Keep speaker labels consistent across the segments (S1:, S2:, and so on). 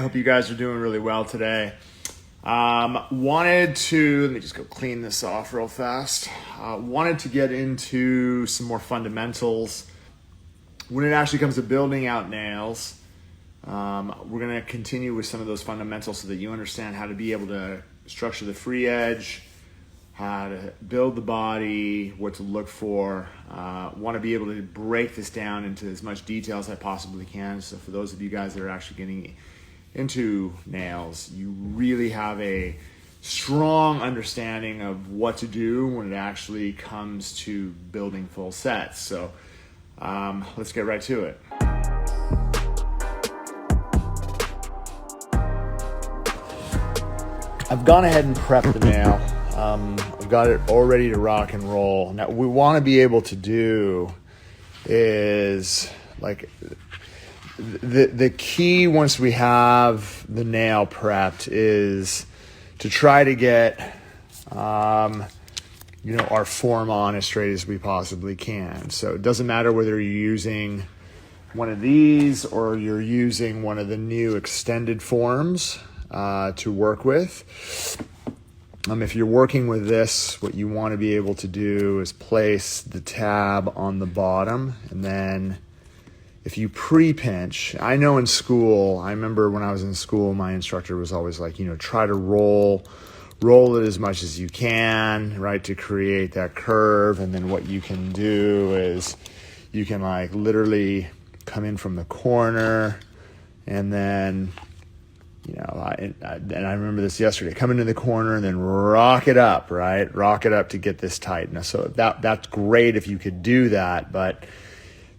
S1: Hope you guys are doing really well today. Wanted to, let me just go clean this off real fast. Wanted to get into some more fundamentals. When it actually comes to building out nails, we're going to continue with some of those fundamentals so that you understand how to be able to structure the free edge, how to build the body, what to look for. Want to be able to break this down into as much detail as I possibly can. So for those of you guys that are actually getting into nails, you really have a strong understanding of what to do when it actually comes to building full sets. So let's get right to it. I've gone ahead and prepped the nail. I've got it all ready to rock and roll. Now, what we want to be able to do is, like, the key once we have the nail prepped is to try to get our form on as straight as we possibly can. So it doesn't matter whether you're using one of these or you're using one of the new extended forms to work with. If you're working with this, what you want to be able to do is place the tab on the bottom, and then if you pre-pinch, I know in school, I remember when I was in school, my instructor was always like, try to roll it as much as you can, right, to create that curve. And then what you can do is you can like literally come in from the corner, and then, and I remember this yesterday, come into the corner and then rock it up, right? Rock it up to get this tight. Now, so that's great if you could do that, but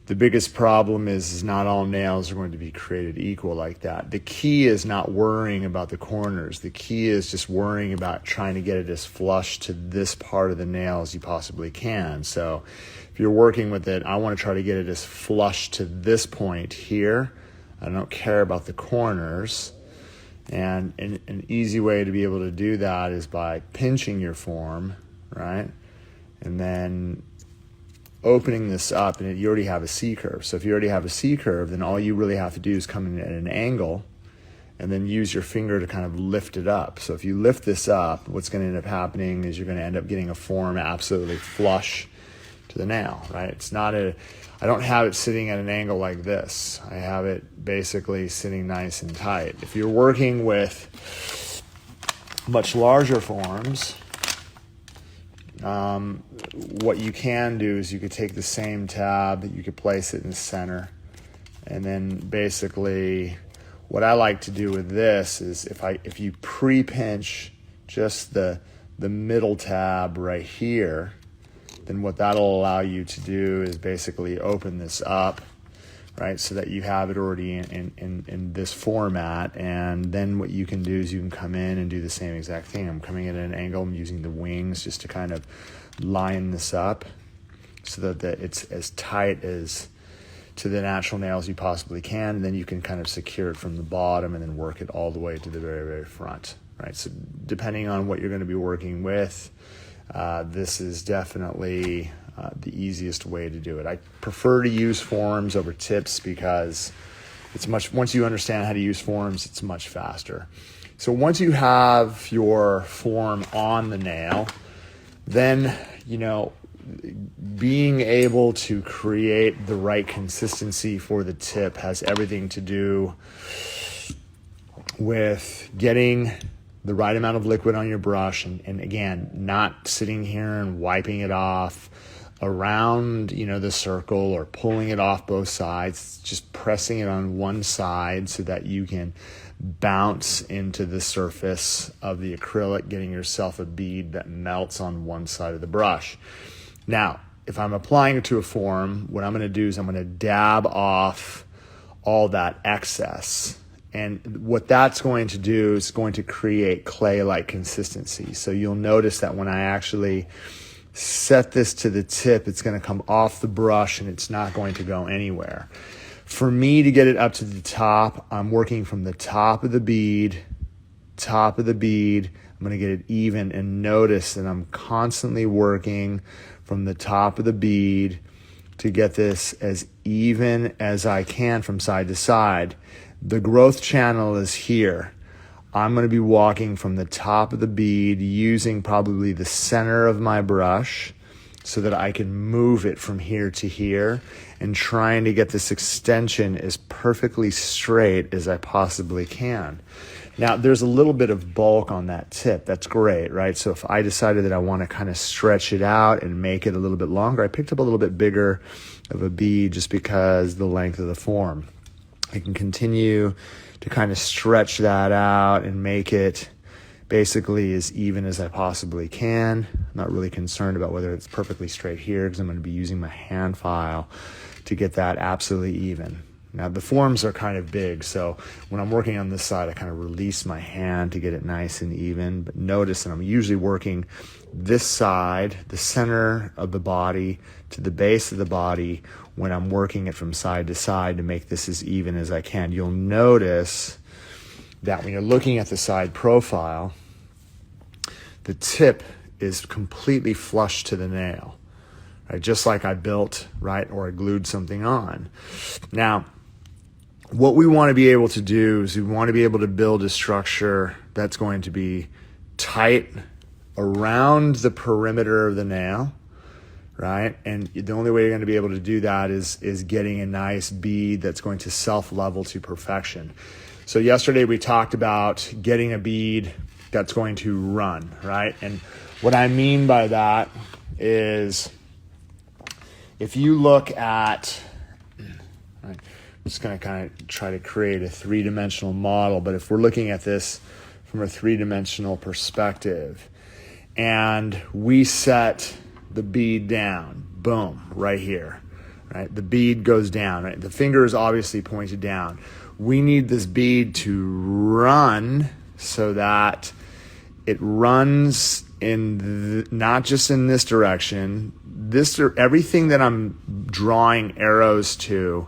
S1: the biggest problem is not all nails are going to be created equal like that. The key is not worrying about the corners. The key is just worrying about trying to get it as flush to this part of the nail as you possibly can. So if you're working with it, I want to try to get it as flush to this point here. I don't care about the corners. And an easy way to be able to do that is by pinching your form, right? And then opening this up, and you already have a C curve. So if you already have a C curve, then all you really have to do is come in at an angle and then use your finger to kind of lift it up. So if you lift this up, what's going to end up happening is you're going to end up getting a form absolutely flush to the nail, right? I don't have it sitting at an angle like this. I have it basically sitting nice and tight. If you're working with much larger forms, what you can do is you could take the same tab, you could place it in the center, and then basically what I like to do with this is if you pre-pinch just the middle tab right here, then what that'll allow you to do is basically open this up, right, so that you have it already in this format. And then what you can do is you can come in and do the same exact thing. I'm coming in at an angle, I'm using the wings just to kind of line this up so that it's as tight as to the natural nail as you possibly can. And then you can kind of secure it from the bottom and then work it all the way to the very, very front, right? So depending on what you're going to be working with, this is definitely the easiest way to do it. I prefer to use forms over tips because once you understand how to use forms, it's much faster. So once you have your form on the nail, then, being able to create the right consistency for the tip has everything to do with getting the right amount of liquid on your brush, and again, not sitting here and wiping it off around, the circle or pulling it off both sides, just pressing it on one side so that you can bounce into the surface of the acrylic, getting yourself a bead that melts on one side of the brush. Now, if I'm applying it to a form, what I'm going to do is I'm going to dab off all that excess. And what that's going to do is going to create clay-like consistency. So you'll notice that when I actually set this to the tip, it's going to come off the brush and it's not going to go anywhere. For me to get it up to the top, I'm working from the top of the bead. I'm going to get it even, and notice that I'm constantly working from the top of the bead to get this as even as I can from side to side. The growth channel is here. I'm going to be walking from the top of the bead using probably the center of my brush so that I can move it from here to here and trying to get this extension as perfectly straight as I possibly can. Now, there's a little bit of bulk on that tip. That's great, right? So if I decided that I want to kind of stretch it out and make it a little bit longer, I picked up a little bit bigger of a bead just because the length of the form. I can continue to kind of stretch that out and make it basically as even as I possibly can. I'm not really concerned about whether it's perfectly straight here because I'm going to be using my hand file to get that absolutely even. Now the forms are kind of big, so when I'm working on this side, I kind of release my hand to get it nice and even. But notice that I'm usually working this side, the center of the body, to the base of the body when I'm working it from side to side to make this as even as I can. You'll notice that when you're looking at the side profile, the tip is completely flush to the nail, right? Just like I built, right, or I glued something on. Now, what we want to be able to do is we want to be able to build a structure that's going to be tight around the perimeter of the nail, right? And the only way you're going to be able to do that is getting a nice bead that's going to self-level to perfection. So yesterday we talked about getting a bead that's going to run, right? And what I mean by that is if you look at, right, I'm just going to kind of try to create a three-dimensional model, but if we're looking at this from a three-dimensional perspective and we set the bead down, boom, right here, right? The bead goes down, right? The finger is obviously pointed down. We need this bead to run so that it runs in not just in this direction. Everything that I'm drawing arrows to,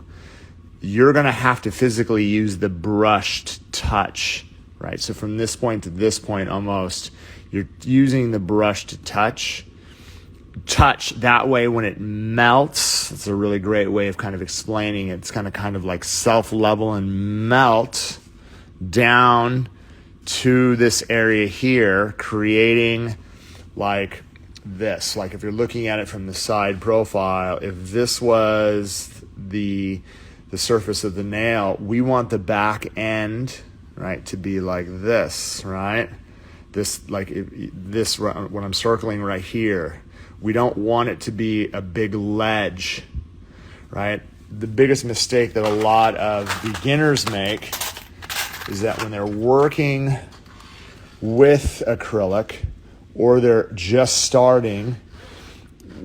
S1: you're going to have to physically use the brushed touch, right? So from this point to this point almost, you're using the brush to touch. That way when it melts, it's a really great way of kind of explaining it. It's kind of like self-level and melt down to this area here, creating like this. Like if you're looking at it from the side profile, if this was the surface of the nail, we want the back end, right, to be like this, right? This, like this, when I'm circling right here, we don't want it to be a big ledge, right? The biggest mistake that a lot of beginners make is that when they're working with acrylic or they're just starting,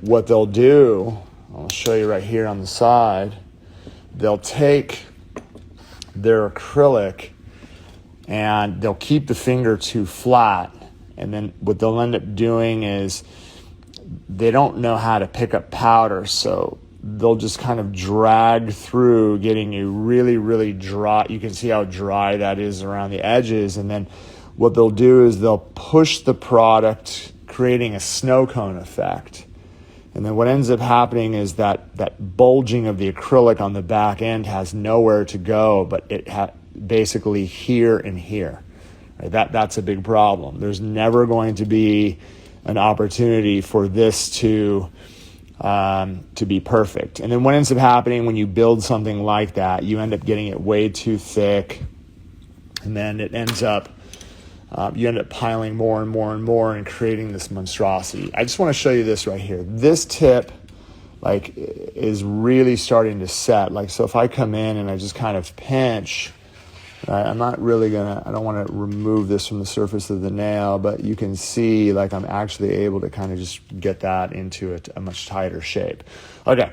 S1: what they'll do, I'll show you right here on the side, they'll take their acrylic and they'll keep the finger too flat. And then what they'll end up doing is they don't know how to pick up powder, so they'll just kind of drag through getting a really, really dry, you can see how dry that is around the edges, and then what they'll do is they'll push the product, creating a snow cone effect. And then what ends up happening is that bulging of the acrylic on the back end has nowhere to go, but it basically here and here. Right? That's a big problem. There's never going to be an opportunity for this to be perfect. And then what ends up happening when you build something like that, you end up getting it way too thick, and then it ends up you end up piling more and more and more and creating this monstrosity. I just want to show you this right here. This tip like is really starting to set. Like, so if I come in and I just kind of pinch, right, I don't want to remove this from the surface of the nail, but you can see like I'm actually able to kind of just get that into a much tighter shape. Okay.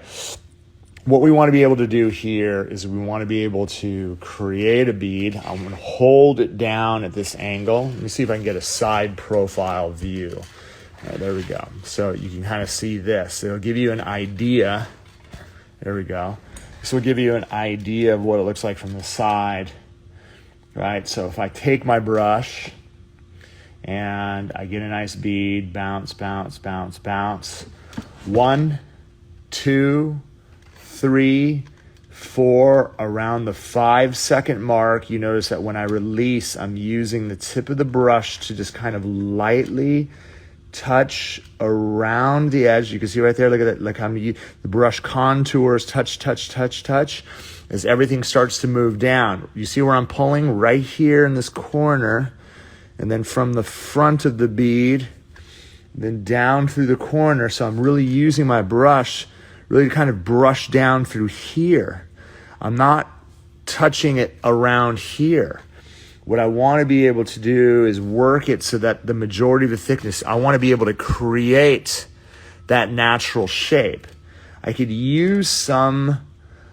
S1: What we want to be able to do here is we want to be able to create a bead. I'm going to hold it down at this angle. Let me see if I can get a side profile view. All right, there we go. So you can kind of see this. It'll give you an idea. There we go. This will give you an idea of what it looks like from the side. Right, so if I take my brush and I get a nice bead, bounce, bounce, bounce, bounce. 1, 2, 3, for around the 5-second mark. You notice that when I release, I'm using the tip of the brush to just kind of lightly touch around the edge. You can see right there, look at it, like the brush contours, touch, touch, touch, touch, as everything starts to move down. You see where I'm pulling? Right here in this corner, and then from the front of the bead, then down through the corner. So I'm really using my brush, really kind of brush down through here. I'm not touching it around here. What I want to be able to do is work it so that the majority of the thickness, I want to be able to create that natural shape. I could use some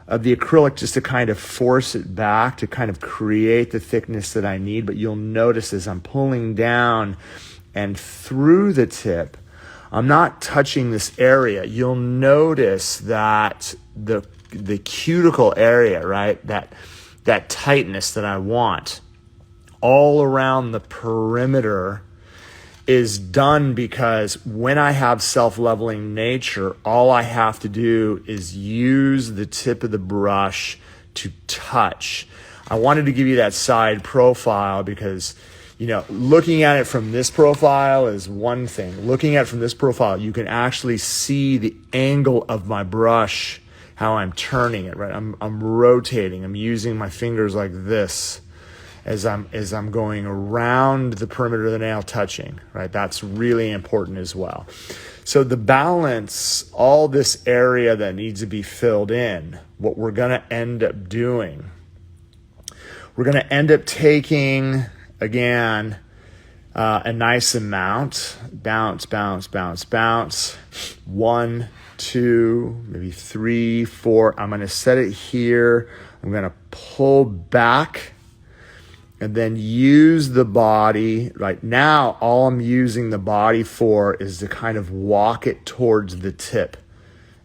S1: of the acrylic just to kind of force it back to kind of create the thickness that I need, but you'll notice as I'm pulling down and through the tip, I'm not touching this area. You'll notice that the cuticle area, right, that tightness that I want all around the perimeter is done, because when I have self-leveling nature, all I have to do is use the tip of the brush to touch. I wanted to give you that side profile because, you know, looking at it from this profile is one thing. Looking at it from this profile, you can actually see the angle of my brush, how I'm turning it, right? I'm rotating. I'm using my fingers like this as I'm going around the perimeter of the nail, touching, right? That's really important as well. So the balance, all this area that needs to be filled in, what we're going to end up doing, we're going to end up taking, again, a nice amount, bounce, bounce, bounce, bounce, 1, 2, maybe 3, 4. I'm going to set it here. I'm going to pull back and then use the body. Right now, all I'm using the body for is to kind of walk it towards the tip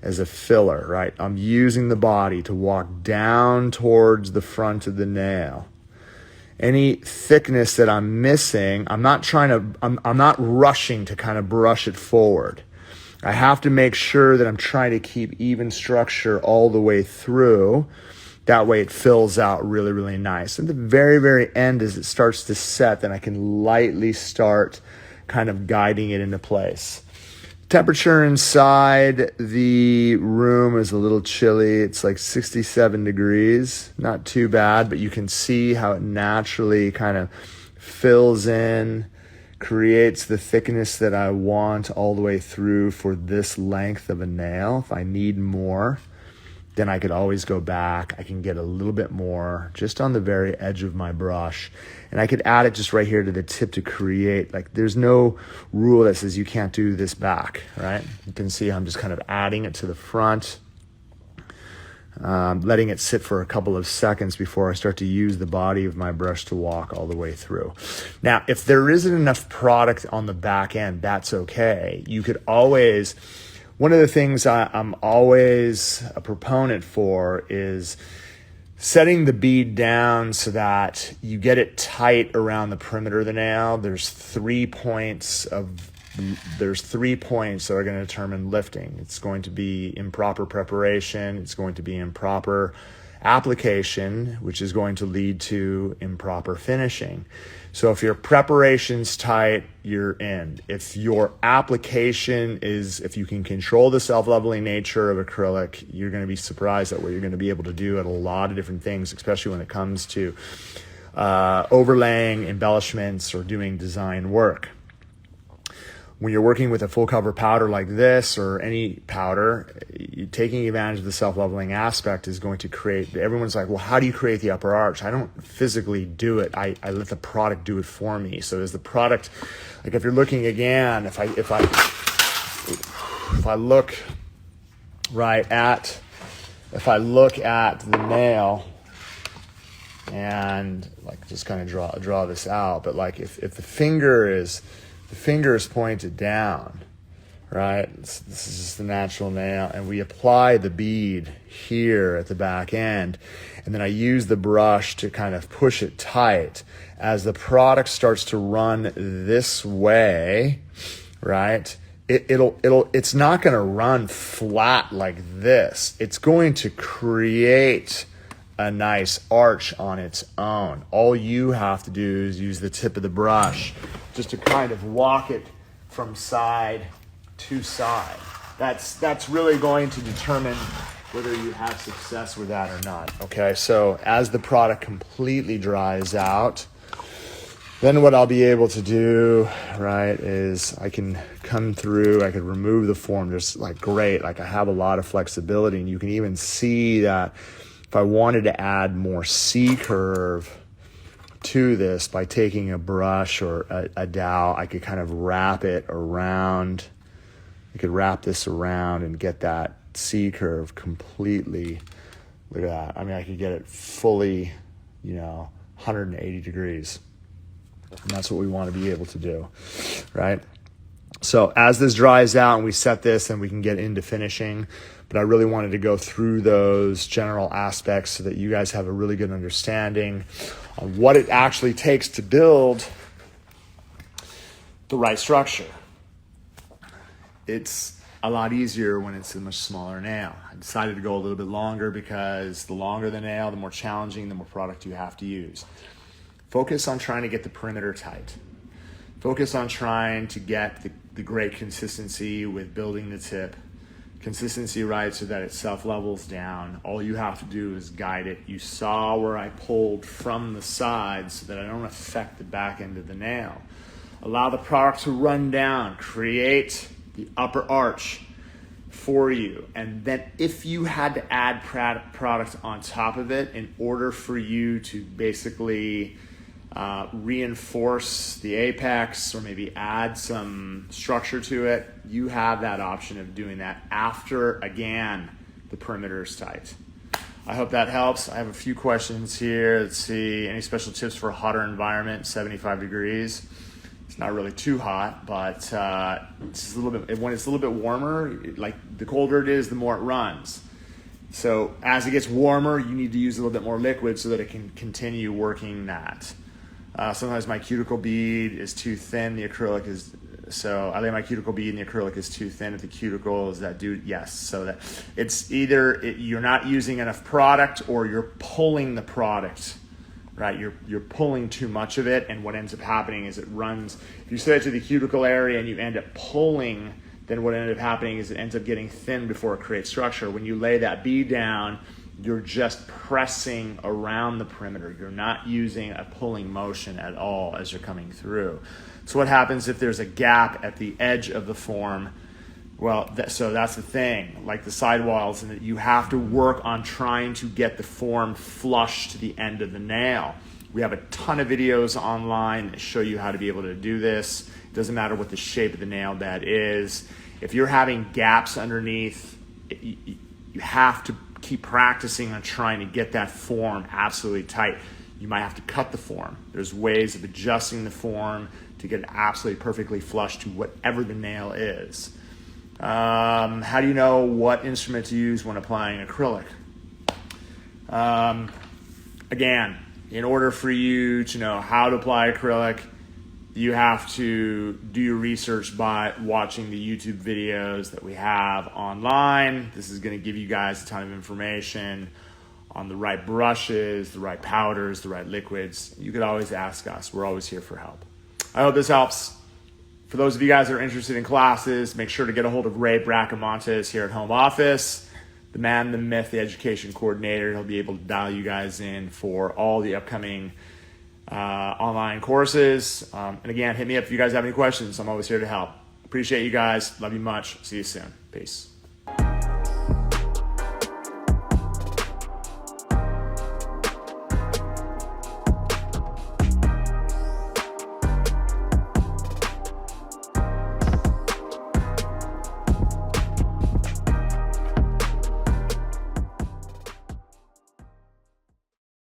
S1: as a filler, right? I'm using the body to walk down towards the front of the nail. Any thickness that I'm missing, I'm not rushing to kind of brush it forward. I have to make sure that I'm trying to keep even structure all the way through. That way it fills out really, really nice. At the very, very end, as it starts to set, then I can lightly start kind of guiding it into place. Temperature inside the room is a little chilly. It's like 67 degrees. Not too bad, but you can see how it naturally kind of fills in, creates the thickness that I want all the way through for this length of a nail. If I need more, then I could always go back. I can get a little bit more just on the very edge of my brush. And I could add it just right here to the tip to create, like, there's no rule that says you can't do this back, right? You can see I'm just kind of adding it to the front, letting it sit for a couple of seconds before I start to use the body of my brush to walk all the way through. Now, if there isn't enough product on the back end, that's okay. You could always, one of the things I'm always a proponent for is setting the bead down so that you get it tight around the perimeter of the nail. There's 3 points that are going to determine lifting. It's going to be improper preparation. It's going to be improper application, which is going to lead to improper finishing. So if your preparation's tight, you're in. If your application is, if you can control the self-leveling nature of acrylic, you're going to be surprised at what you're going to be able to do at a lot of different things, especially when it comes to overlaying, embellishments, or doing design work. When you're working with a full cover powder like this, or any powder, taking advantage of the self-leveling aspect is going to create, everyone's like, well, how do you create the upper arch? I don't physically do it. I let the product do it for me. So is the product, like, if you're looking again, if I look right at, if I look at the nail and, like, just kind of draw this out, but like if the finger is pointed down, right? This is just the natural nail, and we apply the bead here at the back end, and then I use the brush to kind of push it tight. As the product starts to run this way, right, it's not going to run flat like this. It's going to create a nice arch on its own. All you have to do is use the tip of the brush just to kind of walk it from side to side. That's really going to determine whether you have success with that or not. Okay, so as the product completely dries out, then what I'll be able to do, right, is I can come through, I can remove the form just like great, like I have a lot of flexibility, and you can even see that if I wanted to add more C-curve to this by taking a brush or a dowel, I could kind of wrap it around, I could wrap this around and get that C-curve completely, look at that. I mean, I could get it fully, 180 degrees. And that's what we want to be able to do, right? So as this dries out and we set this, and we can get into finishing. But I really wanted to go through those general aspects so that you guys have a really good understanding on what it actually takes to build the right structure. It's a lot easier when it's a much smaller nail. I decided to go a little bit longer because the longer the nail, the more challenging, the more product you have to use. Focus on trying to get the perimeter tight. Focus on trying to get the great consistency with building the tip. Consistency right so that it self-levels down. All you have to do is guide it. You saw where I pulled from the side so that I don't affect the back end of the nail. Allow the product to run down. Create the upper arch for you. And then if you had to add product on top of it in order for you to basically reinforce the apex or maybe add some structure to it, you have that option of doing that after, again, the perimeter is tight. I hope that helps. I have a few questions here. Let's see, any special tips for a hotter environment, 75 degrees? It's not really too hot, but it's a little bit, when it's a little bit warmer, like the colder it is, the more it runs. So as it gets warmer, you need to use a little bit more liquid so that it can continue working that. Sometimes my cuticle bead is too thin. The acrylic is, so I lay my cuticle bead and the acrylic is too thin. If the cuticle is that dude, yes. So that it's either you're not using enough product or you're pulling the product, right? You're pulling too much of it, and what ends up happening is it runs. If you set it to the cuticle area and you end up pulling, then what ended up happening is it ends up getting thin before it creates structure. When you lay that bead down, you're just pressing around the perimeter. You're not using a pulling motion at all as you're coming through. So what happens if there's a gap at the edge of the form? Well, so that's the thing, like the sidewalls, and that you have to work on trying to get the form flush to the end of the nail. We have a ton of videos online that show you how to be able to do this. It doesn't matter what the shape of the nail bed is. If you're having gaps underneath, you have to keep practicing on trying to get that form absolutely tight. You might have to cut the form. There's ways of adjusting the form to get it absolutely perfectly flush to whatever the nail is. How do you know what instrument to use when applying acrylic? Again, in order for you to know how to apply acrylic, you have to do your research by watching the YouTube videos that we have online. This is going to give you guys a ton of information on the right brushes, the right powders, the right liquids. You could always ask us. We're always here for help. I hope this helps. For those of you guys that are interested in classes, make sure to get a hold of Ray Bracamontes here at home office, the man, the myth, the education coordinator. He'll be able to dial you guys in for all the upcoming online courses. And again, hit me up if you guys have any questions. I'm always here to help. Appreciate you guys. Love you much. See you soon. Peace.